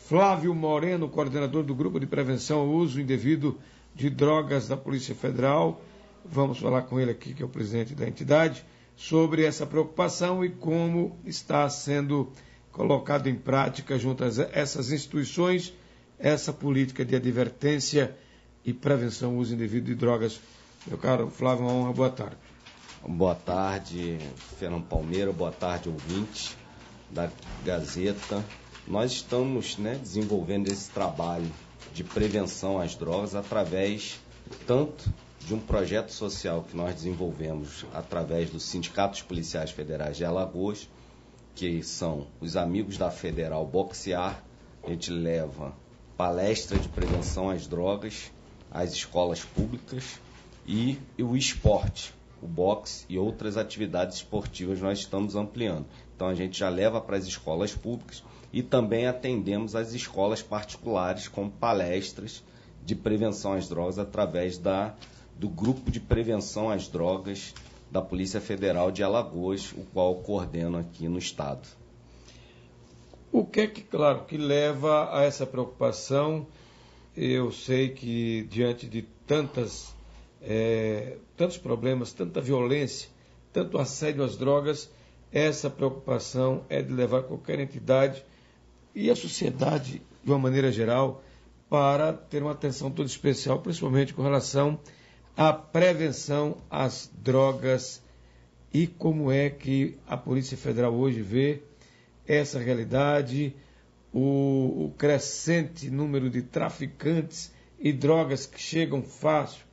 Flávio Moreno, coordenador do Grupo de Prevenção ao Uso Indevido de Drogas da Polícia Federal. Vamos falar com ele aqui, que é o presidente da entidade, sobre essa preocupação e como está sendo colocado em prática junto a essas instituições essa política de advertência e prevenção ao uso indevido de drogas. Meu caro Flávio, uma honra, boa tarde. Boa tarde, Fernando Palmeira, boa tarde, ouvintes da Gazeta. Nós estamos desenvolvendo esse trabalho de prevenção às drogas através tanto de um projeto social que nós desenvolvemos através dos Sindicatos Policiais Federais de Alagoas, que são os amigos da Federal Boxear. A gente leva palestra de prevenção às drogas às escolas públicas e o esporte, o boxe e outras atividades esportivas nós estamos ampliando. Então a gente já leva para as escolas públicas e também atendemos as escolas particulares com palestras de prevenção às drogas através do Grupo de Prevenção às Drogas da Polícia Federal de Alagoas, o qual coordeno aqui no Estado. O que é que leva a essa preocupação? Eu sei que diante de tantos problemas, tanta violência, tanto assédio às drogas, essa preocupação é de levar qualquer entidade e a sociedade, de uma maneira geral, para ter uma atenção toda especial, principalmente com relação à prevenção às drogas e como é que a Polícia Federal hoje vê essa realidade, o crescente número de traficantes e drogas que chegam fácil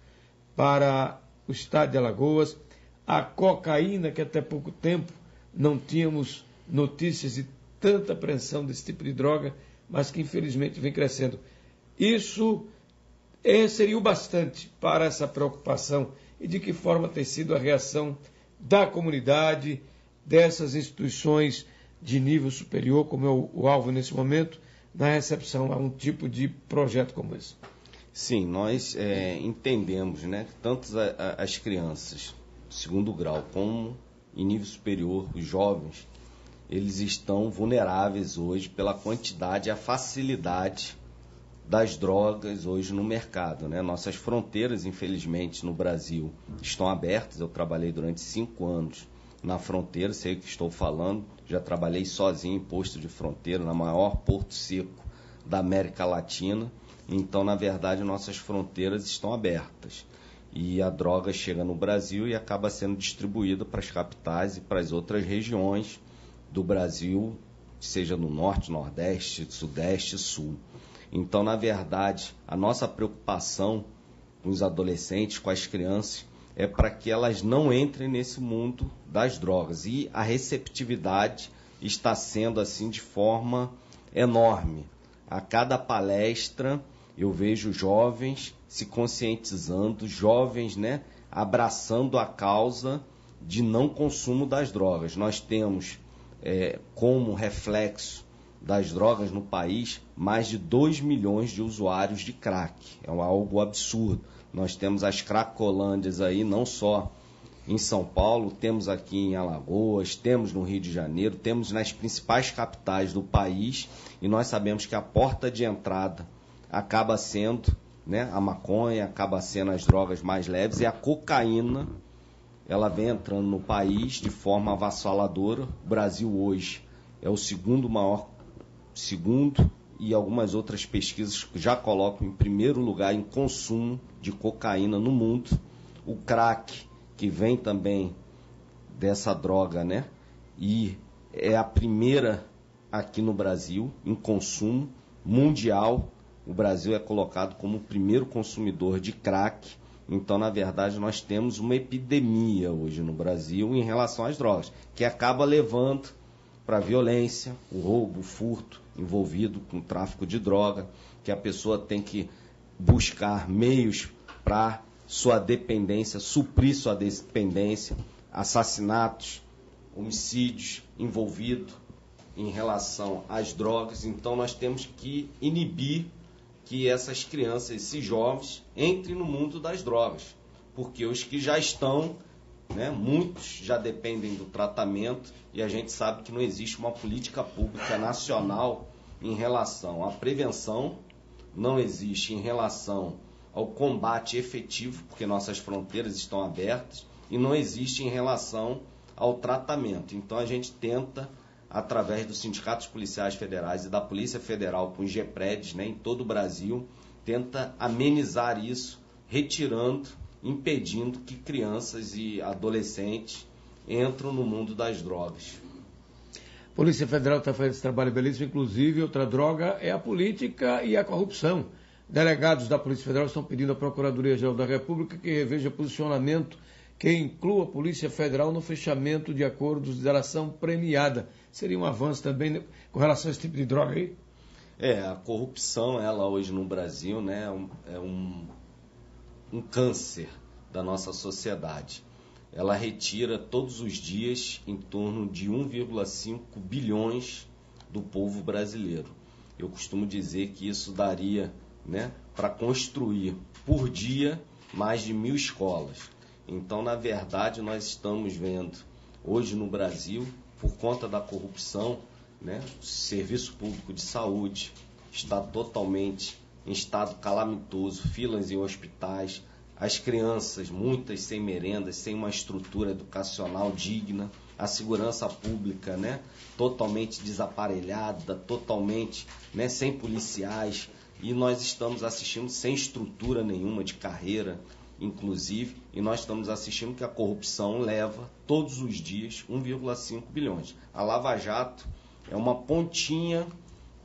para o estado de Alagoas, a cocaína, que até pouco tempo não tínhamos notícias de tanta apreensão desse tipo de droga, mas que infelizmente vem crescendo. Isso seria o bastante para essa preocupação e de que forma tem sido a reação da comunidade, dessas instituições de nível superior, como é o alvo nesse momento, na recepção a um tipo de projeto como esse? Sim, nós entendemos que tanto as crianças de segundo grau como em nível superior, os jovens, eles estão vulneráveis hoje pela quantidade e a facilidade das drogas hoje no mercado. Nossas fronteiras, infelizmente, no Brasil estão abertas. Eu trabalhei durante 5 anos na fronteira, sei o que estou falando, já trabalhei sozinho em posto de fronteira, na maior porto seco da América Latina. Então, na verdade, nossas fronteiras estão abertas e a droga chega no Brasil e acaba sendo distribuída para as capitais e para as outras regiões do Brasil, seja no norte, nordeste, sudeste, sul. Então, na verdade, a nossa preocupação com os adolescentes, com as crianças, é para que elas não entrem nesse mundo das drogas. E a receptividade está sendo assim de forma enorme. A cada palestra eu vejo jovens se conscientizando, jovens abraçando a causa de não consumo das drogas. Nós temos como reflexo das drogas no país mais de 2 milhões de usuários de crack. É algo absurdo. Nós temos as cracolândias aí, não só em São Paulo, temos aqui em Alagoas, temos no Rio de Janeiro, temos nas principais capitais do país, e nós sabemos que a porta de entrada acaba sendo a maconha, acaba sendo as drogas mais leves, e a cocaína, ela vem entrando no país de forma avassaladora. O Brasil hoje é o segundo, e algumas outras pesquisas já colocam em primeiro lugar em consumo de cocaína no mundo. O crack, que vem também dessa droga, e é a primeira aqui no Brasil em consumo mundial. O Brasil é colocado como o primeiro consumidor de crack. Então, na verdade, nós temos uma epidemia hoje no Brasil em relação às drogas, que acaba levando para a violência, o roubo, o furto envolvido com o tráfico de droga, que a pessoa tem que buscar meios para sua dependência, suprir sua dependência, assassinatos, homicídios envolvidos em relação às drogas. Então nós temos que inibir que essas crianças, esses jovens, entrem no mundo das drogas, porque os que já estão, muitos já dependem do tratamento, e a gente sabe que não existe uma política pública nacional em relação à prevenção, não existe em relação ao combate efetivo, porque nossas fronteiras estão abertas, e não existe em relação ao tratamento. Então a gente tenta, através dos sindicatos policiais federais e da Polícia Federal com os GEPREDs, né, em todo o Brasil, tenta amenizar isso, retirando, impedindo que crianças e adolescentes entram no mundo das drogas. A Polícia Federal está fazendo esse trabalho belíssimo, inclusive outra droga é a política e a corrupção. Delegados da Polícia Federal estão pedindo à Procuradoria-Geral da República que reveja posicionamento que inclua a Polícia Federal no fechamento de acordos de delação premiada. Seria um avanço também com relação a esse tipo de droga aí? A corrupção, ela hoje no Brasil, né, é um câncer da nossa sociedade. Ela retira todos os dias em torno de 1,5 bilhões do povo brasileiro. Eu costumo dizer que isso daria, né, para construir por dia mais de 1.000 escolas. Então, na verdade, nós estamos vendo hoje no Brasil, por conta da corrupção, né, o serviço público de saúde está totalmente em estado calamitoso, filas em hospitais, as crianças, muitas sem merendas, sem uma estrutura educacional digna, a segurança pública, né, totalmente desaparelhada, totalmente, né, sem policiais, e nós estamos assistindo sem estrutura nenhuma de carreira, inclusive, e nós estamos assistindo que a corrupção leva todos os dias 1,5 bilhões. A Lava Jato é uma pontinha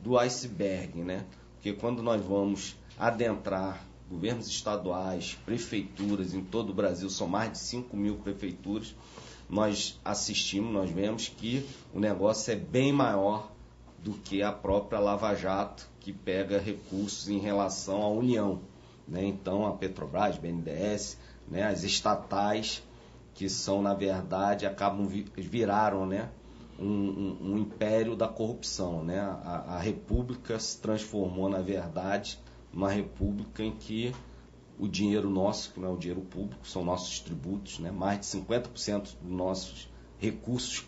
do iceberg, né? Porque quando nós vamos adentrar governos estaduais, prefeituras em todo o Brasil, são mais de 5.000 prefeituras, nós assistimos, nós vemos que o negócio é bem maior do que a própria Lava Jato, que pega recursos em relação à União, né? Então, a Petrobras, BNDES, né, as estatais, que são, na verdade, viraram, né, um império da corrupção, né? A República se transformou, na verdade, numa república em que o dinheiro nosso, que não é o dinheiro público, são nossos tributos, né? Mais de 50% dos nossos recursos,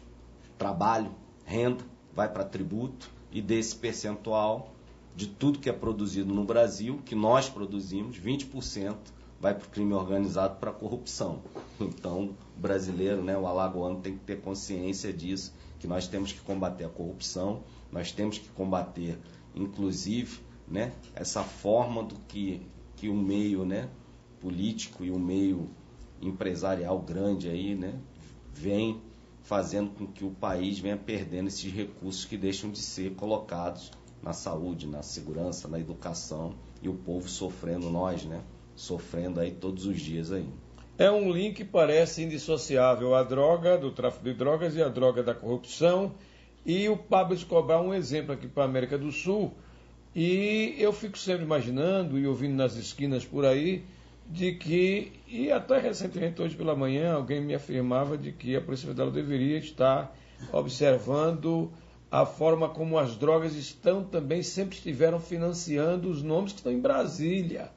trabalho, renda, vai para tributo, e desse percentual de tudo que é produzido no Brasil, que nós produzimos, 20% vai para o crime organizado, para a corrupção. Então, o brasileiro, né, o alagoano, tem que ter consciência disso, que nós temos que combater a corrupção, nós temos que combater, inclusive, né, essa forma do que o meio, né, político e o meio empresarial grande aí, né, vem fazendo com que o país venha perdendo esses recursos que deixam de ser colocados na saúde, na segurança, na educação, e o povo sofrendo, nós, né, sofrendo aí todos os dias aí. É um link que parece indissociável, a droga do tráfico de drogas e a droga da corrupção, e o Pablo Escobar é um exemplo aqui para a América do Sul, e eu fico sempre imaginando e ouvindo nas esquinas por aí, de que, e até recentemente, hoje pela manhã, alguém me afirmava de que a Polícia Federal deveria estar observando a forma como as drogas sempre estiveram financiando os nomes que estão em Brasília.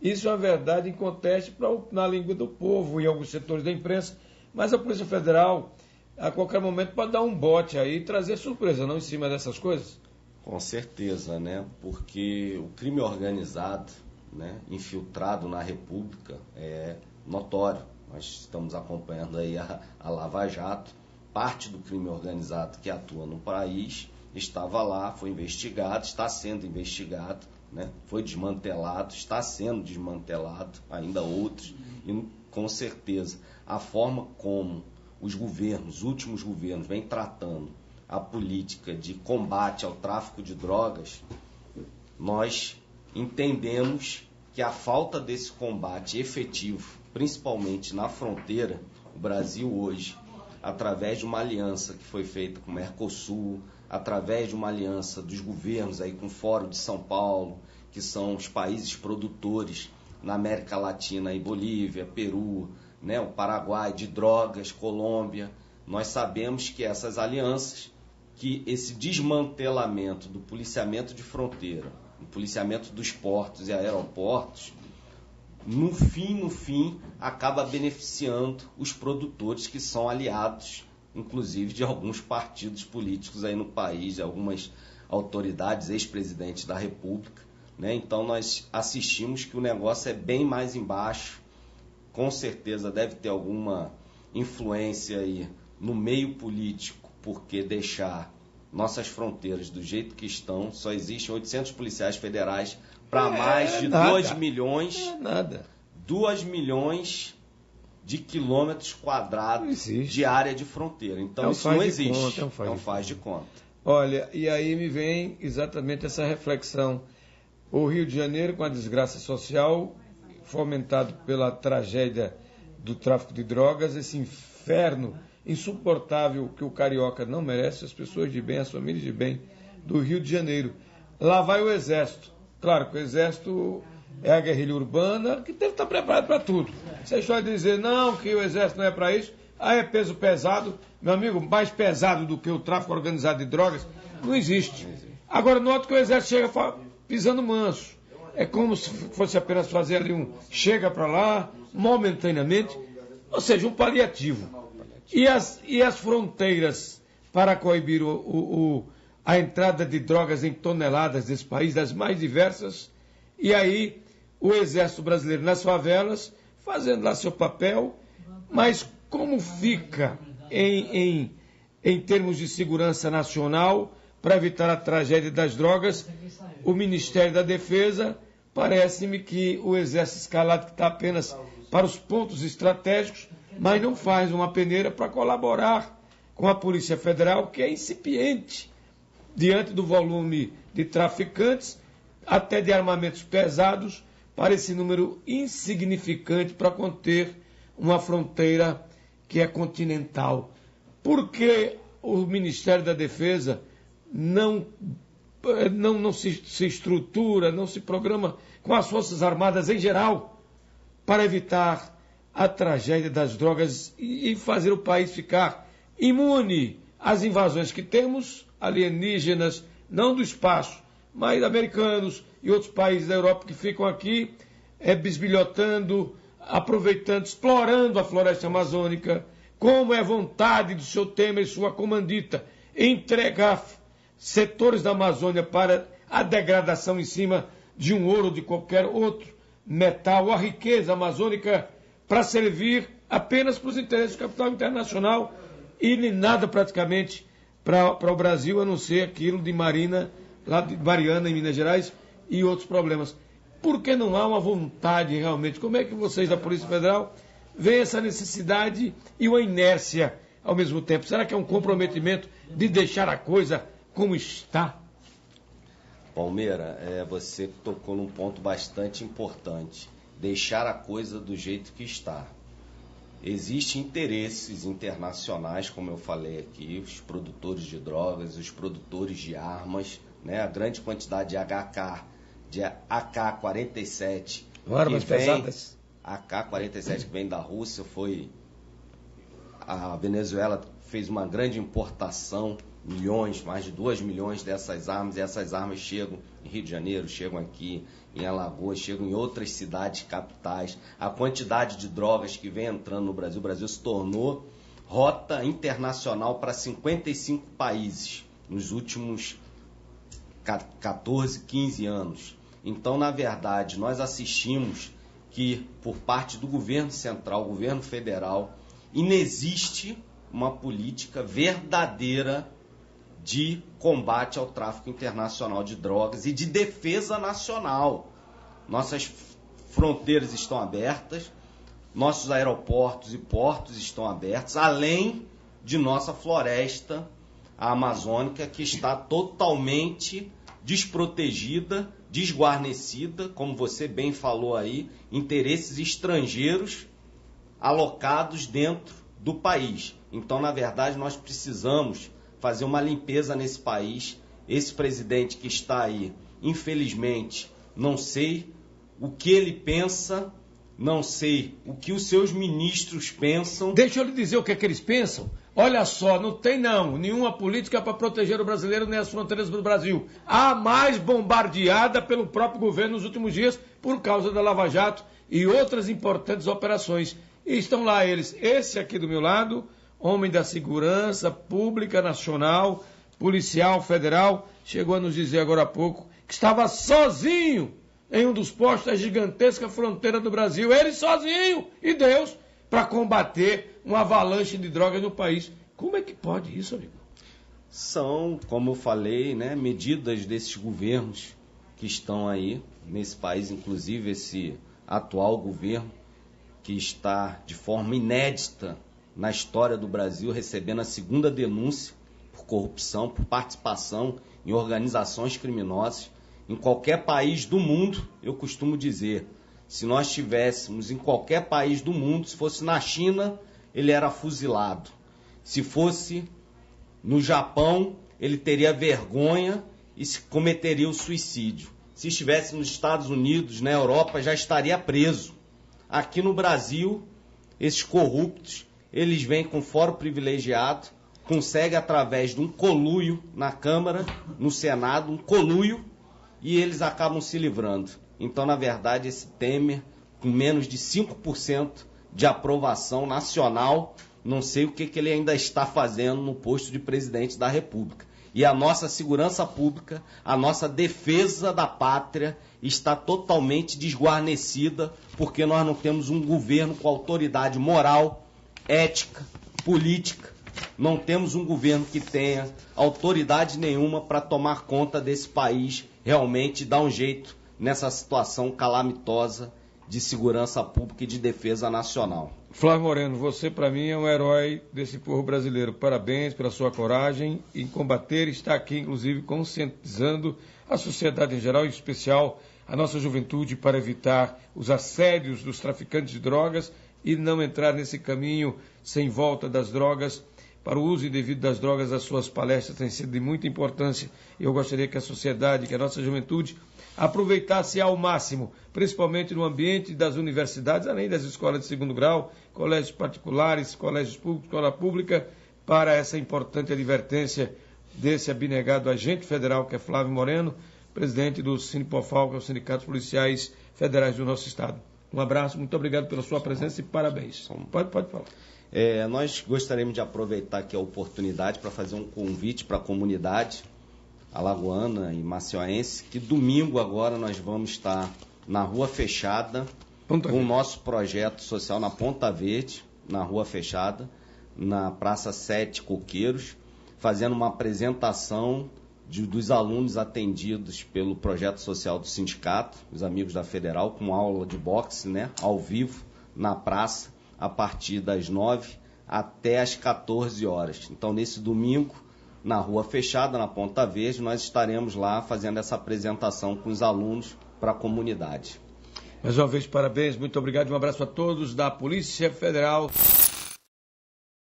Isso é uma verdade inconteste na língua do povo, em alguns setores da imprensa, mas a Polícia Federal, a qualquer momento, pode dar um bote aí e trazer surpresa, não, em cima dessas coisas? Com certeza, né? Porque o crime organizado, né, infiltrado na República, é notório. Nós estamos acompanhando aí a Lava Jato. Parte do crime organizado que atua no país estava lá, foi investigado, está sendo investigado, né? Foi desmantelado, está sendo desmantelado, ainda outros, e com certeza a forma como os últimos governos, vêm tratando a política de combate ao tráfico de drogas, nós entendemos que a falta desse combate efetivo, principalmente na fronteira, o Brasil hoje, através de uma aliança que foi feita com o Mercosul, através de uma aliança dos governos aí com o Fórum de São Paulo, que são os países produtores na América Latina, aí Bolívia, Peru, né, o Paraguai, de drogas, Colômbia, nós sabemos que essas alianças, que esse desmantelamento do policiamento de fronteira, o policiamento dos portos e aeroportos, no fim, acaba beneficiando os produtores que são aliados, inclusive, de alguns partidos políticos aí no país, de algumas autoridades, ex-presidentes da República, né? Então nós assistimos que o negócio é bem mais embaixo, com certeza deve ter alguma influência aí no meio político, porque deixar nossas fronteiras do jeito que estão, só existem 800 policiais federais para mais de 2 milhões, 2 milhões de quilômetros quadrados de área de fronteira. Então isso não existe, é um faz de conta. Olha, e aí me vem exatamente essa reflexão. O Rio de Janeiro, com a desgraça social, fomentado pela tragédia do tráfico de drogas, esse inferno insuportável que o carioca não merece, as pessoas de bem, as famílias de bem do Rio de Janeiro. Lá vai o Exército. Claro que o Exército é a guerrilha urbana, que deve estar preparado para tudo. Você só dizer, não, que o Exército não é para isso, aí é peso pesado. Meu amigo, mais pesado do que o tráfico organizado de drogas, não existe. Agora, note que o Exército chega pisando manso. É como se fosse apenas fazer ali chega para lá, momentaneamente, ou seja, um paliativo. E as fronteiras para coibir a entrada de drogas em toneladas desse país, das mais diversas, e aí o Exército Brasileiro nas favelas, fazendo lá seu papel, mas como fica em termos de segurança nacional, para evitar a tragédia das drogas, o Ministério da Defesa, parece-me que o Exército escalado que está apenas para os pontos estratégicos, mas não faz uma peneira para colaborar com a Polícia Federal, que é incipiente diante do volume de traficantes, até de armamentos pesados, para esse número insignificante para conter uma fronteira que é continental. Por que o Ministério da Defesa não se estrutura, não se programa com as Forças Armadas em geral para evitar a tragédia das drogas e fazer o país ficar imune às invasões que temos, alienígenas, não do espaço, mas americanos e outros países da Europa que ficam aqui bisbilhotando, aproveitando, explorando a floresta amazônica, como é vontade do seu Temer e sua comandita entregar setores da Amazônia para a degradação em cima de um ouro ou de qualquer outro metal, a riqueza amazônica para servir apenas para os interesses do capital internacional e nem nada praticamente para o Brasil, a não ser aquilo de Marina, lá de Mariana, em Minas Gerais, e outros problemas. Por que não há uma vontade realmente? Como é que vocês da Polícia Federal veem essa necessidade e uma inércia ao mesmo tempo? Será que é um comprometimento de deixar a coisa como está? Palmeira, você tocou num ponto bastante importante. Deixar a coisa do jeito que está. Existem interesses internacionais, como eu falei aqui, os produtores de drogas, os produtores de armas, né, a grande quantidade de AK-47 armas pesadas. AK-47 que vem da Rússia, a Venezuela fez uma grande importação, mais de 2 milhões dessas armas, e essas armas chegam em Rio de Janeiro, chegam aqui em Alagoas, chegam em outras cidades capitais. A quantidade de drogas que vem entrando no Brasil, o Brasil se tornou rota internacional para 55 países nos últimos 14, 15 anos. Então, na verdade, nós assistimos que, por parte do governo central, governo federal, inexiste uma política verdadeira de combate ao tráfico internacional de drogas e de defesa nacional. Nossas fronteiras estão abertas, nossos aeroportos e portos estão abertos, além de nossa floresta amazônica, que está totalmente desprotegida, desguarnecida, como você bem falou aí, interesses estrangeiros alocados dentro do país. Então, na verdade, nós precisamos fazer uma limpeza nesse país. Esse presidente que está aí, infelizmente, não sei o que ele pensa, não sei o que os seus ministros pensam. Deixa eu lhe dizer o que é que eles pensam. Olha só, não tem nenhuma política para proteger o brasileiro nem as fronteiras do Brasil. A mais bombardeada pelo próprio governo nos últimos dias por causa da Lava Jato e outras importantes operações. E estão lá eles. Esse aqui do meu lado, homem da segurança pública nacional, policial federal chegou a nos dizer agora há pouco que estava sozinho em um dos postos da gigantesca fronteira do Brasil, ele sozinho e Deus, para combater uma avalanche de drogas no país. Como é que pode isso, amigo? São, como eu falei, né, medidas desses governos que estão aí nesse país, inclusive esse atual governo, que está de forma inédita na história do Brasil, recebendo a segunda denúncia por corrupção, por participação em organizações criminosas. Em qualquer país do mundo, eu costumo dizer, se nós tivéssemos em qualquer país do mundo, se fosse na China, ele era fuzilado. Se fosse no Japão, ele teria vergonha e cometeria o suicídio. Se estivesse nos Estados Unidos, na Europa, já estaria preso. Aqui no Brasil, esses corruptos, eles vêm com fórum privilegiado, conseguem através de um conluio na Câmara, no Senado, um conluio, e eles acabam se livrando. Então, na verdade, esse Temer, com menos de 5% de aprovação nacional, não sei o que ele ainda está fazendo no posto de presidente da República. E a nossa segurança pública, a nossa defesa da pátria está totalmente desguarnecida, porque nós não temos um governo com autoridade moral, ética, política. Não temos um governo que tenha autoridade nenhuma para tomar conta desse país, realmente dar um jeito nessa situação calamitosa de segurança pública e de defesa nacional. Flávio Moreno, você para mim é um herói desse povo brasileiro. Parabéns pela sua coragem em combater, está aqui inclusive conscientizando a sociedade em geral, em especial a nossa juventude, para evitar os assédios dos traficantes de drogas e não entrar nesse caminho sem volta das drogas. Para o uso indevido das drogas, as suas palestras têm sido de muita importância. Eu gostaria que a sociedade, que a nossa juventude aproveitasse ao máximo, principalmente no ambiente das universidades, além das escolas de segundo grau, colégios particulares, colégios públicos, escola pública, para essa importante advertência desse abnegado agente federal, que é Flávio Moreno, presidente do Sinipofal, que é o Sindicato dos Policiais Federais do nosso Estado. Um abraço, muito obrigado pela sua presença e parabéns. Pode falar. Nós gostaríamos de aproveitar aqui a oportunidade para fazer um convite para a comunidade alagoana e macioense, que domingo agora nós vamos estar na Rua Fechada, com o nosso projeto social na Ponta Verde, na Rua Fechada, na Praça 7 Coqueiros, fazendo uma apresentação dos alunos atendidos pelo projeto social do sindicato, os amigos da Federal, com aula de boxe, né, ao vivo, na praça, a partir das 9 até as 14 horas. Então, nesse domingo, na Rua Fechada, na Ponta Verde, nós estaremos lá fazendo essa apresentação com os alunos para a comunidade. Mais uma vez, parabéns, muito obrigado, um abraço a todos da Polícia Federal.